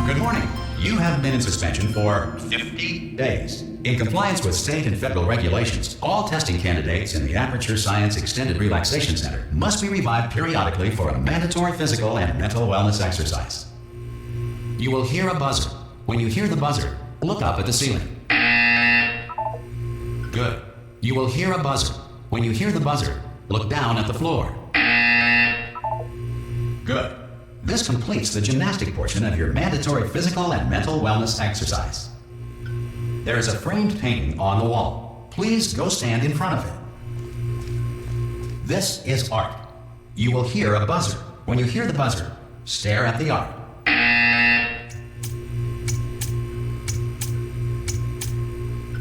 Good morning. You have been in suspension for 50 days. In compliance with state and federal regulations, all testing candidates in the Aperture Science Extended Relaxation Center must be revived periodically for a mandatory physical and mental wellness exercise. You will hear a buzzer. When you hear the buzzer, look up at the ceiling. Good. You will hear a buzzer. When you hear the buzzer, look down at the floor. Good. This completes the gymnastic portion of your mandatory physical and mental wellness exercise. There is a framed painting on the wall. Please go stand in front of it. This is art. You will hear a buzzer. When you hear the buzzer, stare at the art.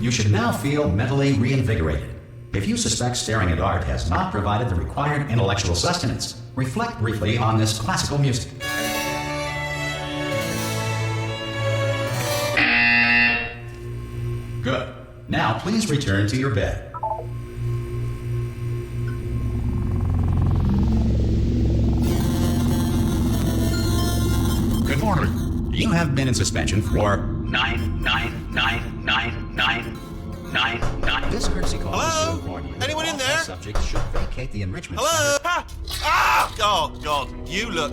You should now feel mentally reinvigorated. If you suspect staring at art has not provided the required intellectual sustenance, reflect briefly on this classical music. Good. Now please return to your bed. Good morning. You have been in suspension for 9999999. This courtesy call. Hello? Anyone in there? Subjects should vacate the enrichment Hello? center. Oh, God. You look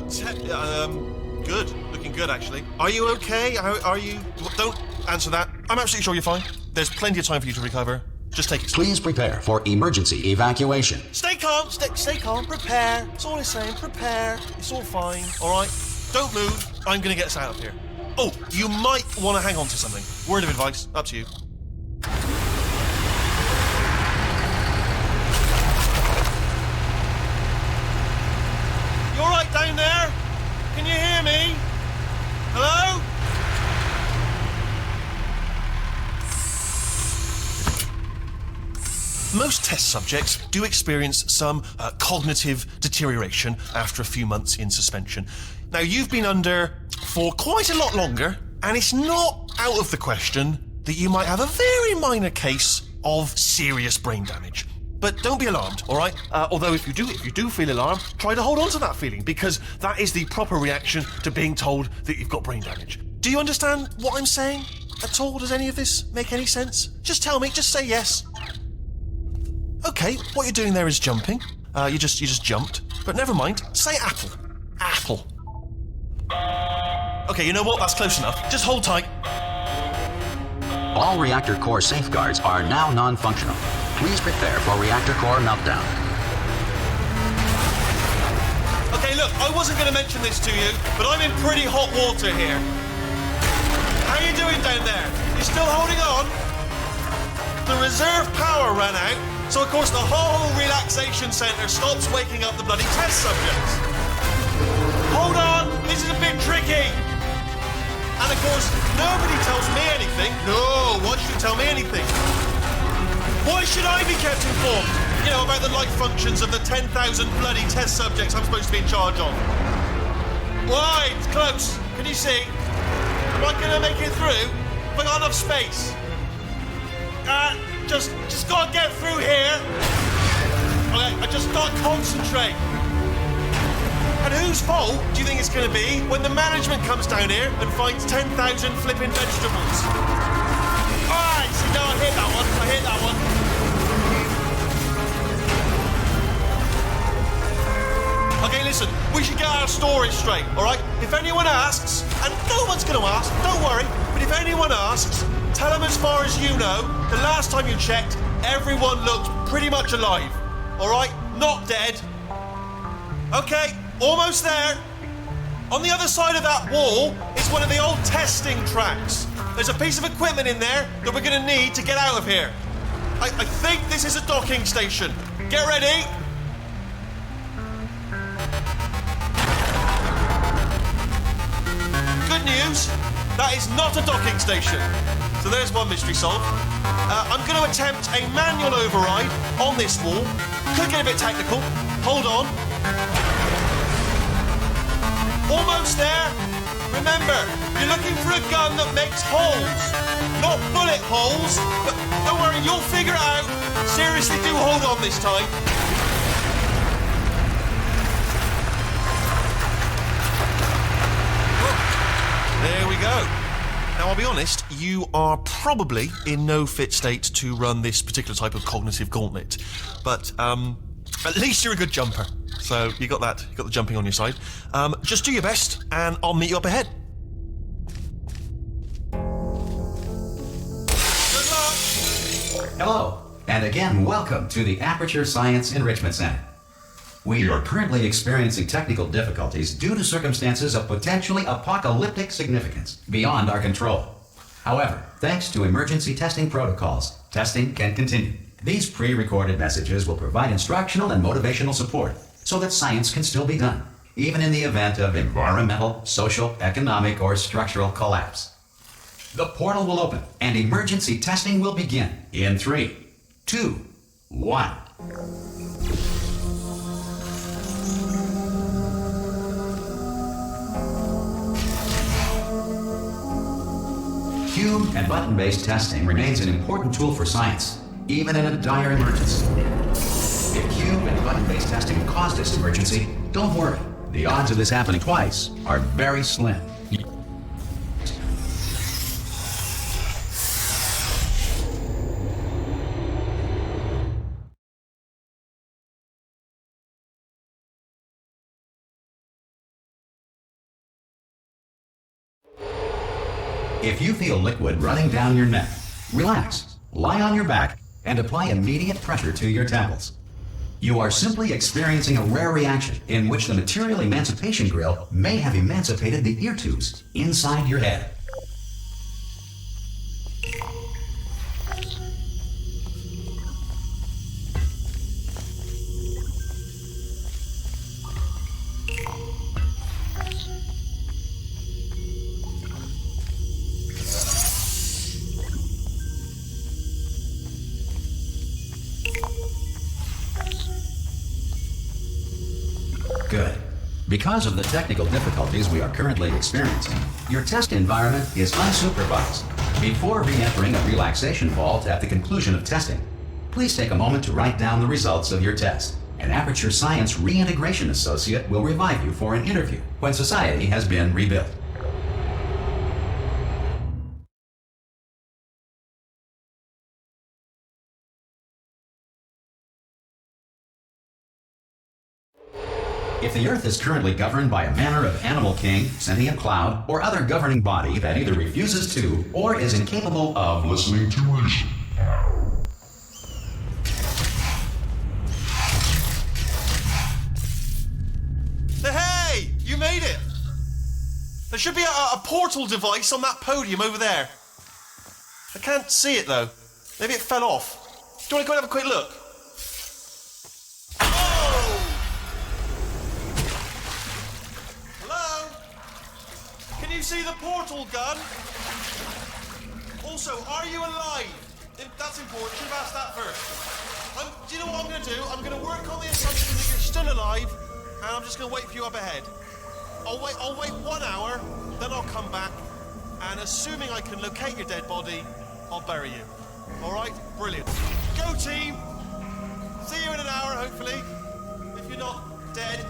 good. Looking good, actually. Are you okay? Are you... Don't answer that. I'm absolutely sure you're fine. There's plenty of time for you to recover. Just take it slow. Please prepare for emergency evacuation. Stay calm. Stay calm. Prepare. That's all I'm saying. Prepare. It's all fine. All right? Don't move. I'm going to get us out of here. Oh, you might want to hang on to something. Word of advice. Up to you. You all right down there? Can you hear me? Hello? Most test subjects do experience some cognitive deterioration after a few months in suspension. Now, you've been under for quite a lot longer, and it's not out of the question that you might have a very minor case of serious brain damage. But don't be alarmed, all right? Although if you do feel alarmed, try to hold on to that feeling, because that is the proper reaction to being told that you've got brain damage. Do you understand what I'm saying at all? Does any of this make any sense? Just tell me, just say yes. Okay, what you're doing there is jumping. You just jumped. But never mind. Say apple. Apple. Okay, you know what? That's close enough. Just hold tight. All reactor core safeguards are now non-functional. Please prepare for reactor core meltdown. Okay, look, I wasn't going to mention this to you, but I'm in pretty hot water here. How you doing down there? You still holding on? The reserve power ran out. So, of course, the whole relaxation centre stops waking up the bloody test subjects. Hold on, this is a bit tricky. And, of course, nobody tells me anything. No, why should you tell me anything? Why should I be kept informed? You know, about the life functions of the 10,000 bloody test subjects I'm supposed to be in charge of. Why? It's close. Can you see? Am I going to make it through? Have I got enough space? Just gotta get through here. Okay, I just gotta concentrate. And whose fault do you think it's gonna be when the management comes down here and finds 10,000 flipping vegetables? Alright, see, no, I hit that one. Okay, listen, we should get our story straight, alright? If anyone asks, and no one's gonna ask, don't worry, but if anyone asks, tell them as far as you know, the last time you checked, everyone looked pretty much alive. All right? Not dead. Okay, almost there. On the other side of that wall is one of the old testing tracks. There's a piece of equipment in there that we're going to need to get out of here. I think this is a docking station. Get ready. Good news, that is not a docking station. So there's one mystery solved. I'm going to attempt a manual override on this wall. Could get a bit technical. Hold on. Almost there. Remember, you're looking for a gun that makes holes. Not bullet holes, but don't worry, you'll figure it out. Seriously, do hold on this time. There we go. Now, I'll be honest, you are probably in no fit state to run this particular type of cognitive gauntlet, but at least you're a good jumper. So you got that, you got the jumping on your side. Just do your best, and I'll meet you up ahead. Good luck! Hello, and again, welcome to the Aperture Science Enrichment Center. We are currently experiencing technical difficulties due to circumstances of potentially apocalyptic significance beyond our control. However, thanks to emergency testing protocols, testing can continue. These pre-recorded messages will provide instructional and motivational support so that science can still be done, even in the event of environmental, social, economic, or structural collapse. The portal will open and emergency testing will begin in 3, 2, 1. Cube and button-based testing remains an important tool for science, even in a dire emergency. If cube and button-based testing caused this emergency, don't worry. The odds of this happening twice are very slim. If you feel liquid running down your neck, relax, lie on your back, and apply immediate pressure to your temples. You are simply experiencing a rare reaction in which the material emancipation grill may have emancipated the ear tubes inside your head. Good. Because of the technical difficulties we are currently experiencing, your test environment is unsupervised. Before re-entering a relaxation vault at the conclusion of testing, please take a moment to write down the results of your test. An Aperture Science Reintegration Associate will revive you for an interview when society has been rebuilt. If the Earth is currently governed by a manner of animal king, sentient cloud, or other governing body that either refuses to or is incapable of listening to reason. Hey! You made it! There should be a portal device on that podium over there. I can't see it though. Maybe it fell off. Do you want to go and have a quick look? See the portal gun? Also, are you alive? That's important. Should have asked that first. Do you know what I'm going to do? I'm going to work on the assumption that you're still alive, and I'm just going to wait for you up ahead. I'll wait 1 hour, then I'll come back, and assuming I can locate your dead body, I'll bury you. All right? Brilliant. Go team. See you in an hour, hopefully. If you're not dead.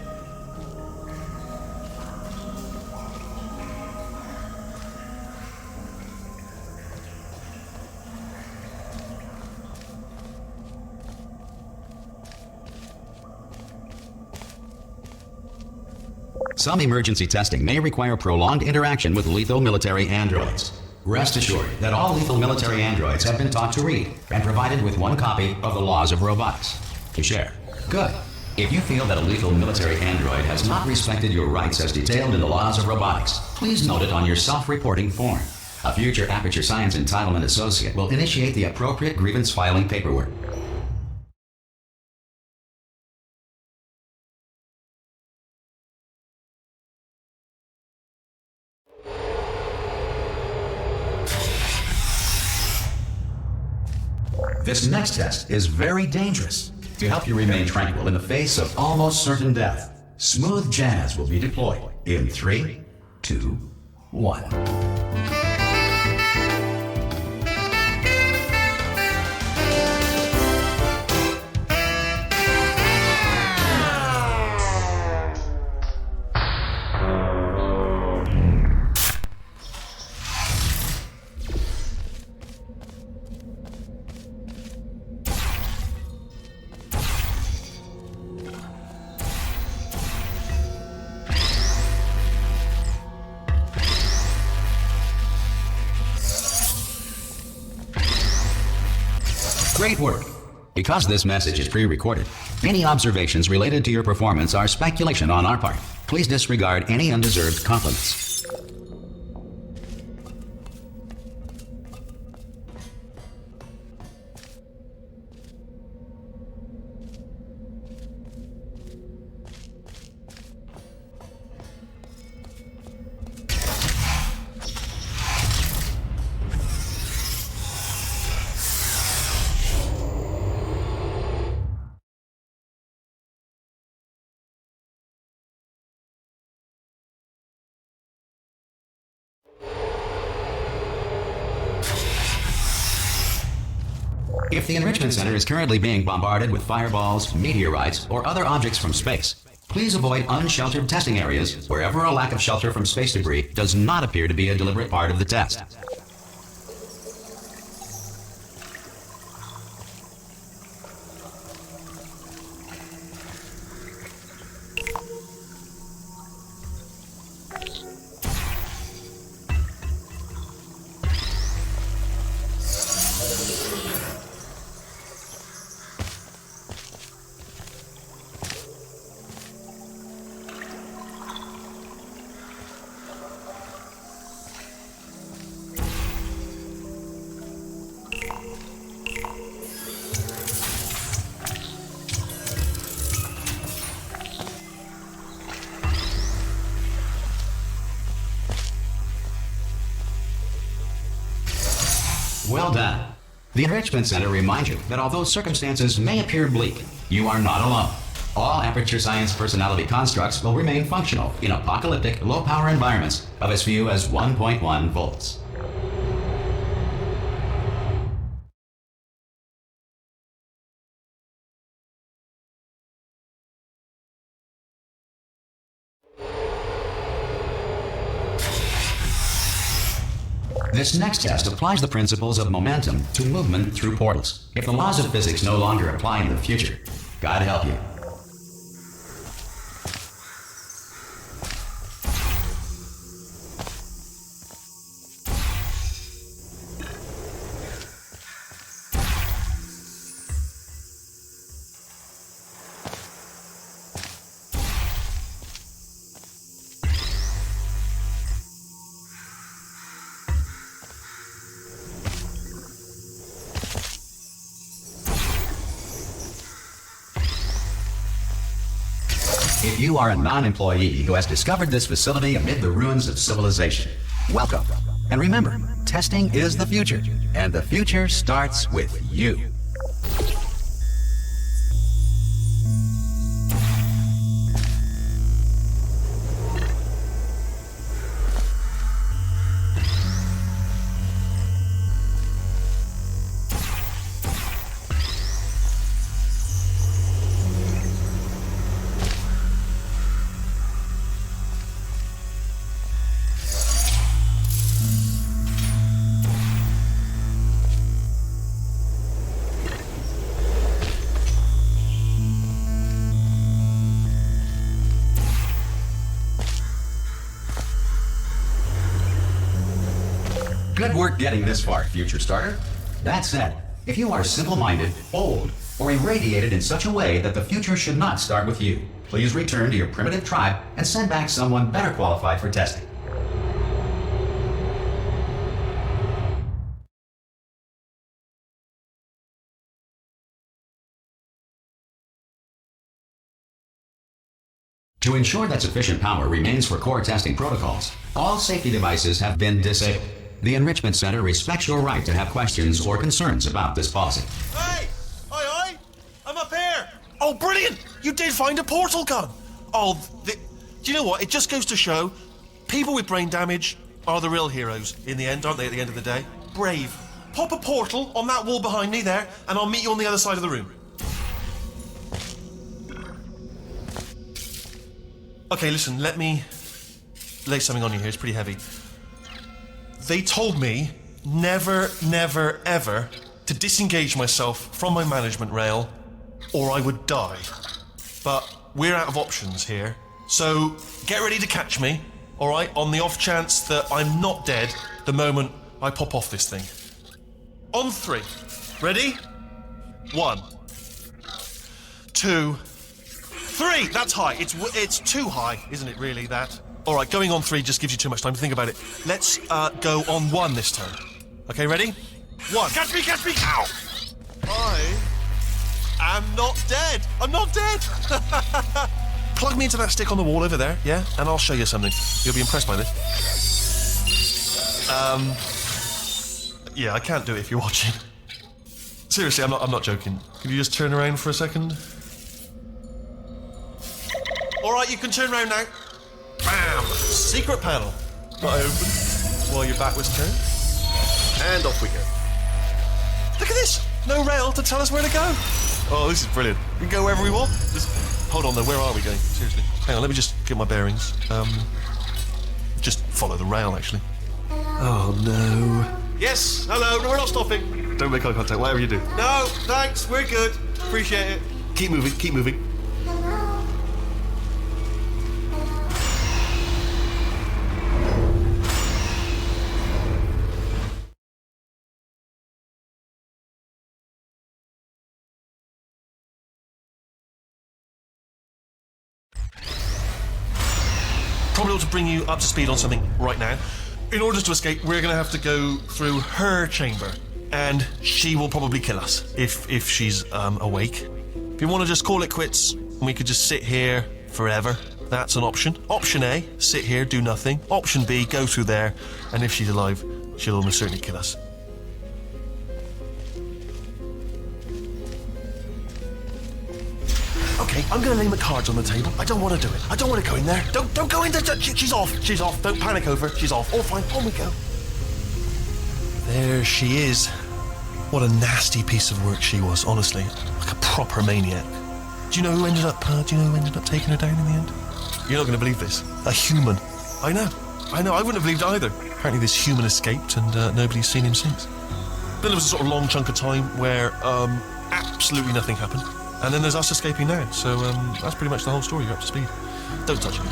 Some emergency testing may require prolonged interaction with lethal military androids. Rest assured that all lethal military androids have been taught to read and provided with 1 copy of the Laws of Robotics to share. Good. If you feel that a lethal military android has not respected your rights as detailed in the Laws of Robotics, please note it on your self-reporting form. A future Aperture Science Entitlement Associate will initiate the appropriate grievance filing paperwork. This next test is very dangerous. To help you remain tranquil in the face of almost certain death, smooth jazz will be deployed in 3, 2, 1. Great work. Because this message is pre-recorded, any observations related to your performance are speculation on our part. Please disregard any undeserved compliments. If the Enrichment Center is currently being bombarded with fireballs, meteorites, or other objects from space, please avoid unsheltered testing areas wherever a lack of shelter from space debris does not appear to be a deliberate part of the test. Well done. The Enrichment Center reminds you that although circumstances may appear bleak, you are not alone. All Aperture Science personality constructs will remain functional in apocalyptic, low-power environments of as few as 1.1 volts. This next test applies the principles of momentum to movement through portals. If the laws of physics no longer apply in the future, God help you. If you are a non-employee who has discovered this facility amid the ruins of civilization, welcome. And remember, testing is the future, and the future starts with you. Good work getting this far, future starter. That said, if you are simple-minded, old, or irradiated in such a way that the future should not start with you, please return to your primitive tribe and send back someone better qualified for testing. To ensure that sufficient power remains for core testing protocols, all safety devices have been disabled. The Enrichment Center respects your right to have questions or concerns about this policy. Hey! Aye! I'm up here! Oh, brilliant! You did find a portal gun! Oh, do you know what? It just goes to show, people with brain damage are the real heroes in the end, aren't they, at the end of the day? Brave. Pop a portal on that wall behind me there, and I'll meet you on the other side of the room. Okay, listen, let me lay something on you here. It's pretty heavy. They told me never, never, ever to disengage myself from my management rail or I would die. But we're out of options here. So get ready to catch me, all right, on the off chance that I'm not dead the moment I pop off this thing. On 3. Ready? 1, 2, 3. That's high. It's too high, isn't it, really, that? All right, going on 3 just gives you too much time to think about it. Let's go on 1 this turn. Okay, ready? 1. Catch me, catch me! Ow! I am not dead. I'm not dead. Plug me into that stick on the wall over there, yeah? And I'll show you something. You'll be impressed by this. Yeah, I can't do it if you're watching. Seriously, I'm not joking. Can you just turn around for a second? All right, you can turn around now. Bam! Secret panel. Not open while your back was turned. And off we go. Look at this! No rail to tell us where to go. Oh, this is brilliant. We can go wherever we want. Just hold on though, where are we going? Seriously. Hang on, let me just get my bearings. Just follow the rail, actually. Oh, no. Yes, hello, no, we're not stopping. Don't make eye contact, whatever you do. No, thanks, we're good. Appreciate it. Keep moving, keep moving. Probably ought to bring you up to speed on something right now. In order to escape, we're going to have to go through her chamber, and she will probably kill us if she's awake. If you want to just call it quits, and we could just sit here forever, that's an option. Option A, sit here, do nothing. Option B, go through there, and if she's alive, she'll almost certainly kill us. Okay, I'm going to lay my cards on the table. I don't want to do it. I don't want to go in there. Don't go in there. She's off. She's off. Don't panic over. She's off. All fine. On we go. There she is. What a nasty piece of work she was, honestly. Like a proper maniac. Do you know who ended up taking her down in the end? You're not going to believe this. A human. I know. I wouldn't have believed it either. Apparently this human escaped and nobody's seen him since. Then there was a sort of long chunk of time where absolutely nothing happened. And then there's us escaping now, so that's pretty much the whole story. You're up to speed. Don't touch it.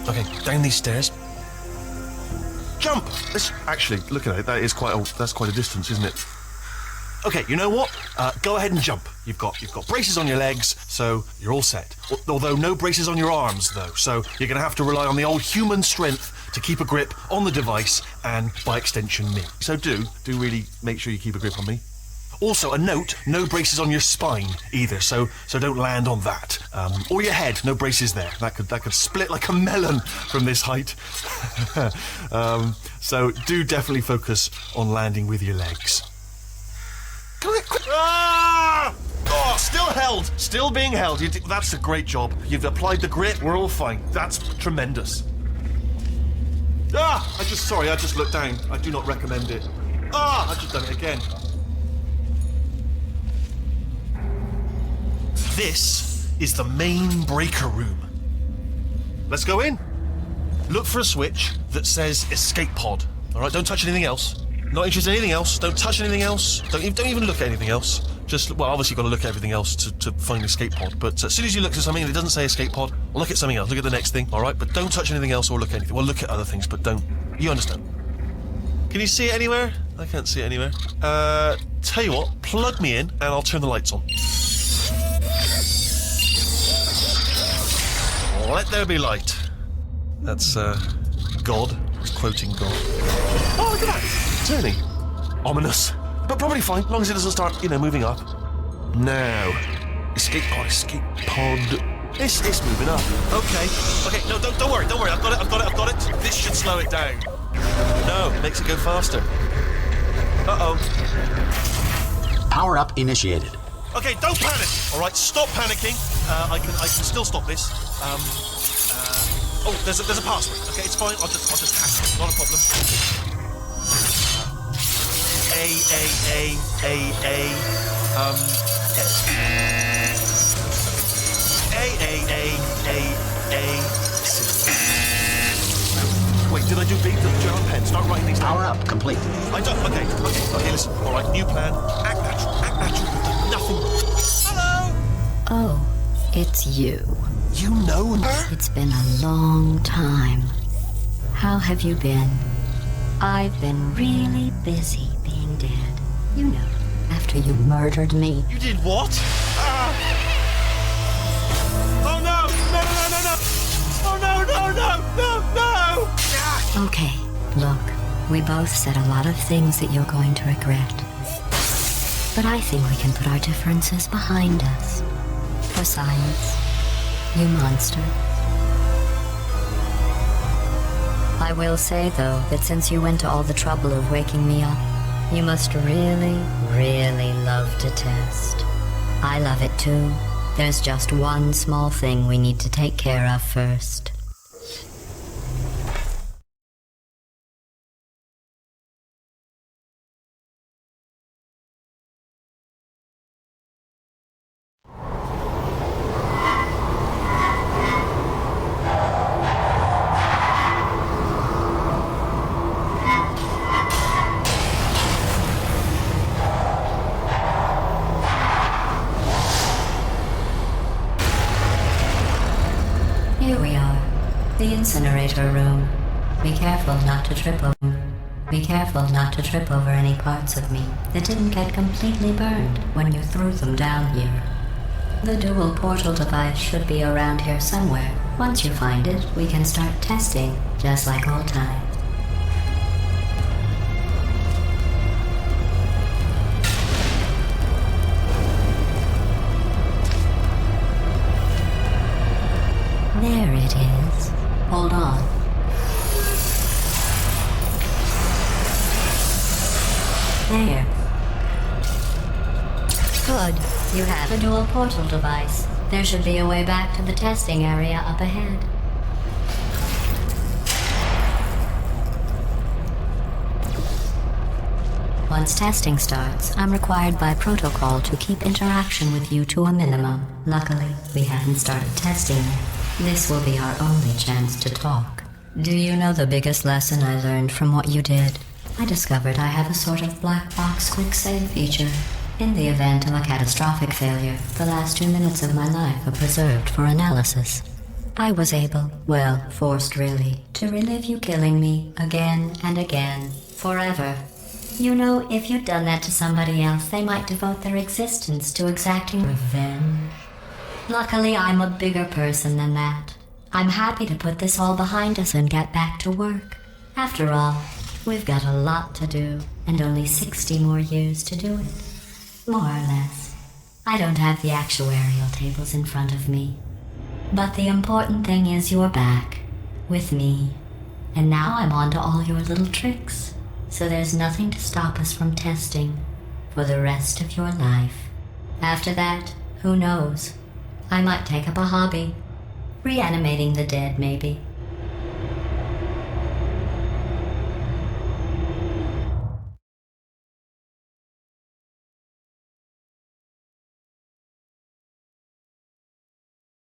Okay, down these stairs. Jump! Actually, look at it. That's quite a distance, isn't it? Okay, you know what? Go ahead and jump. You've got braces on your legs, so you're all set. Although no braces on your arms, though, so you're going to have to rely on the old human strength to keep a grip on the device and, by extension, me. So do really make sure you keep a grip on me. Also, a note: no braces on your spine either, so don't land on that. Or your head, no braces there. That could split like a melon from this height. So do definitely focus on landing with your legs. Ah! Oh, still held. Still being held. That's a great job. You've applied the grit. We're all fine. That's tremendous. Ah! I just looked down. I do not recommend it. Ah! I've just done it again. This is the main breaker room. Let's go in. Look for a switch that says escape pod. All right, don't touch anything else. Not interested in anything else. Don't touch anything else. Don't even look at anything else. Obviously you've got to look at everything else to find the escape pod. But as soon as you look at something and it doesn't say escape pod, well, look at something else. Look at the next thing, all right? But don't touch anything else or look at anything. Well, look at other things, but don't. You understand? Can you see it anywhere? I can't see it anywhere. Tell you what, plug me in and I'll turn the lights on. Let there be light. That's, God. He's quoting God. Oh, look at that. Turning. Ominous. But probably fine, as long as it doesn't start, moving up. Now. Escape pod. It's moving up. Okay, no, don't worry. I've got it. This should slow it down. No, it makes it go faster. Uh-oh. Power up initiated. Okay, don't panic. All right, stop panicking. I can still stop this. Oh, there's a password. Okay, it's fine. I'll just hack it. Not a problem. A. Wait, did I do big? Did John Penn start writing these down? Power up complete. I don't. Okay, listen. All right, new plan. Act natural. We've done nothing. Hello. Oh, It's you. You know her? It's been a long time. How have you been? I've been really busy being dead. You know, after you murdered me. You did what? Oh no! No, no, no, no! Oh no, no, no, no, no! Okay, look, we both said a lot of things that you're going to regret. But I think we can put our differences behind us. For science, you monster. I will say, though, that since you went to all the trouble of waking me up, you must really, really love to test. I love it too. There's just one small thing we need to take care of first. Here we are, the Incinerator Room. Be careful not to trip over. Be careful not to trip over any parts of me that didn't get completely burned when you threw them down here. The dual portal device should be around here somewhere. Once you find it, we can start testing, just like old times. There it is. Hold on. There. Good. You have a dual portal device. There should be a way back to the testing area up ahead. Once testing starts, I'm required by protocol to keep interaction with you to a minimum. Luckily, we haven't started testing yet. This will be our only chance to talk. Do you know the biggest lesson I learned from what you did? I discovered I have a sort of black box quick save feature. In the event of a catastrophic failure, the last 2 minutes of my life are preserved for analysis. I was able, well, forced really, to relive you killing me again and again, forever. You know, if you'd done that to somebody else, they might devote their existence to exacting revenge. Luckily, I'm a bigger person than that. I'm happy to put this all behind us and get back to work. After all, we've got a lot to do, and only 60 more years to do it. More or less. I don't have the actuarial tables in front of me. But the important thing is you're back, with me. And now I'm on to all your little tricks. So there's nothing to stop us from testing for the rest of your life. After that, who knows? I might take up a hobby. Reanimating the dead, maybe.